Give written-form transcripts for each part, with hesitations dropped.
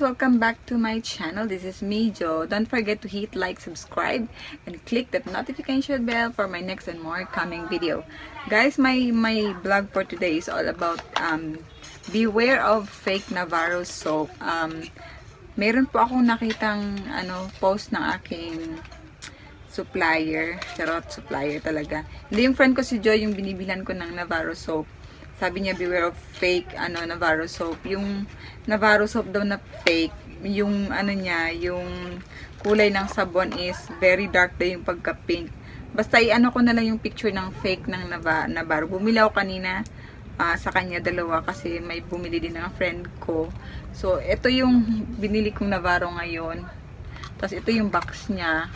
welcome back to my channel. This is me, Jo. Don't forget to hit like, subscribe, and click that notification bell for my next and more coming video. Guys, my vlog for today is all about beware of fake Navarro soap. Meron po akong nakitang post ng aking supplier. Charot, supplier talaga. Hindi yung friend ko si Joy yung binibilan ko ng Navarro soap. Sabi niya, beware of fake Navarro soap. Yung Navarro soap daw na fake, yung niya, yung kulay ng sabon is very dark daw yung pagka-pink. Basta ko na lang yung picture ng fake ng Navarro. Bumili ako kanina sa kanya dalawa kasi may bumili din ng friend ko. So, ito yung binili kong Navarro ngayon. Tapos, ito yung box niya.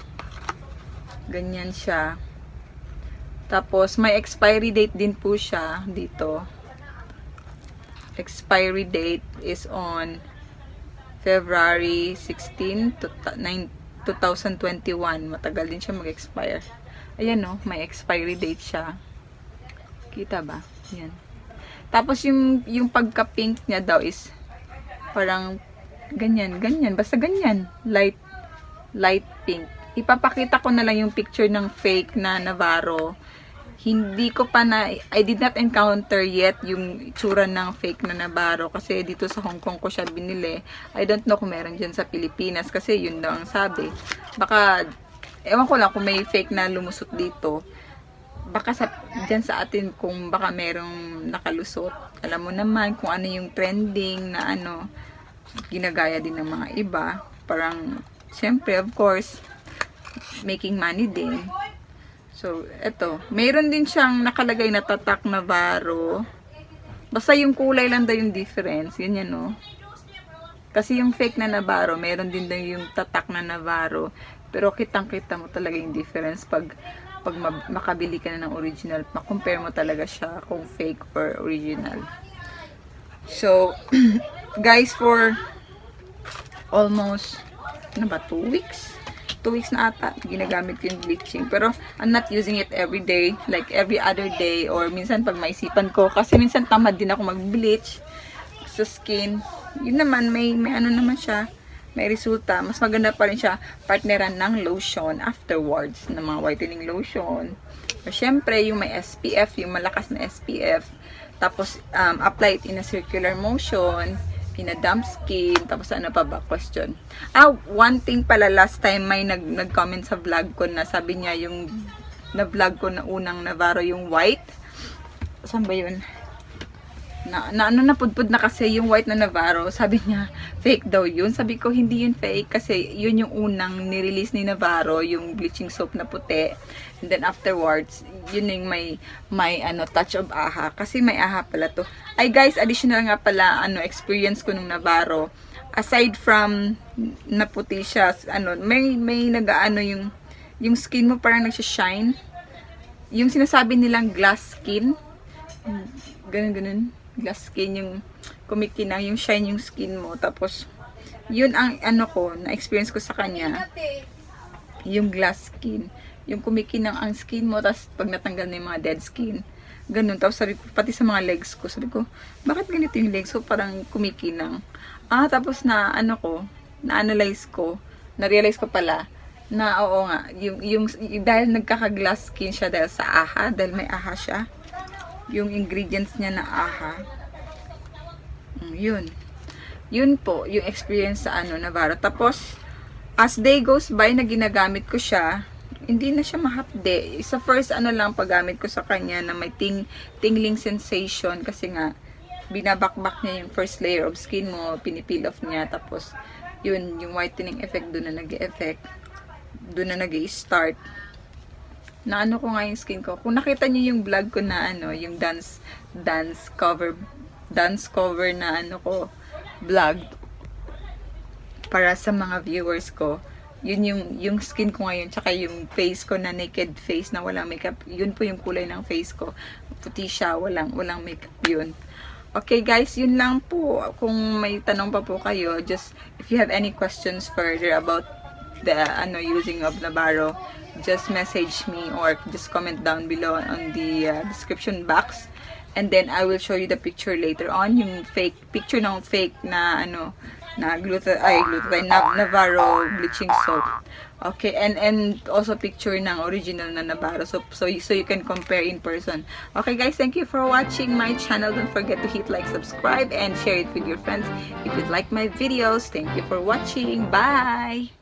Ganyan siya. Tapos, may expiry date din po siya dito. Expiry date is on February 16, 2021. Matagal din siya mag-expire. Ayan no, may expiry date siya. Kita ba? Ayan. Tapos, yung pagka-pink niya daw is parang ganyan. Basta ganyan. Light pink. Ipapakita ko na lang yung picture ng fake na Navarro. Hindi ko pa I did not encounter yet yung itsura ng fake na Navarro kasi dito sa Hong Kong ko siya binili. I don't know kung meron dyan sa Pilipinas kasi yun daw ang sabi. Baka, ewan ko lang kung may fake na lumusot dito. Baka dyan sa atin kung baka merong nakalusot. Alam mo naman kung ano yung trending na ginagaya din ng mga iba. Parang, syempre, of course, making money din. So, eto. Mayroon din siyang nakalagay na tatak Navarro. Basta yung kulay lang daw yung difference. Yun yan, no? Kasi yung fake na Navarro, mayroon din daw yung tatak na Navarro. Pero kitang-kita mo talaga yung difference pag makabili ka na ng original. Makompare mo talaga siya kung fake or original. So, guys, for almost 2 weeks? 2 weeks na ata, ginagamit ko yung bleaching. Pero, I'm not using it every day. Like, every other day. Or, minsan, pag maisipan ko. Kasi, minsan, tamad din ako mag-bleach sa skin. Yun naman, may naman siya. May resulta. Mas maganda pa rin siya partneran ng lotion afterwards. Ng mga whitening lotion. Or, syempre, yung may SPF. Yung malakas na SPF. Tapos, apply it in a circular motion. In a damp skin. Tapos ano pa ba? Question. One thing pala, last time may nag-comment sa vlog ko na sabi niya yung na-vlog ko na unang Navarro yung white. Saan ba yun? Napudpud na kasi yung white na Navarro. Sabi niya, fake daw yun. Sabi ko, hindi yun fake kasi yun yung unang nirelease ni Navarro, yung bleaching soap na puti. And then afterwards, yun yung may touch of AHA. Kasi may AHA pala to. Ay guys, additional nga pala, experience ko nung Navarro. Aside from naputi siya, may yung skin mo parang nagsishine. Yung sinasabi nilang glass skin. Ganun. Glass skin, yung kumikinang, yung shine yung skin mo. Tapos, yun ang na-experience ko sa kanya. Yung glass skin. Yung kumikinang ang skin mo, tapos pag natanggal na yung mga dead skin. Ganun. Tapos sabi ko, pati sa mga legs ko, sabi ko, bakit ganito yung legs ko? Parang kumikinang. Tapos na-analyze ko, na-realize ko pala, na oo nga, yung dahil nagkaka-glass skin siya dahil sa AHA, dahil may AHA siya. Yung ingredients niya na AHA. Yun po, yung experience sa Navarro. Tapos, as day goes by na ginagamit ko siya, hindi na siya mahapde. Sa first lang paggamit ko sa kanya na may tingling sensation kasi nga, binabakbak niya yung first layer of skin mo, pinipeel off niya, tapos, yung whitening effect doon na nag-e-effect. Doon na nag-i-start. Na ko nga yung skin ko. Kung nakita niyo yung vlog ko na yung dance cover na vlog para sa mga viewers ko. Yun yung skin ko ngayon, tsaka yung face ko na naked face na walang makeup. Yun po yung kulay ng face ko. Puti siya, walang makeup yun. Okay guys, yun lang po. Kung may tanong pa po kayo, just if you have any questions further about the using of Navarro, just message me or just comment down below on the description box, and then I will show you the picture later on, yung picture ng fake na na Navarro bleaching soap. Okay, and also picture ng original na Navarro soap, so you can compare in person. Okay guys, thank you for watching my channel. Don't forget to hit like, subscribe, and share it with your friends if you like my videos. Thank you for watching. Bye!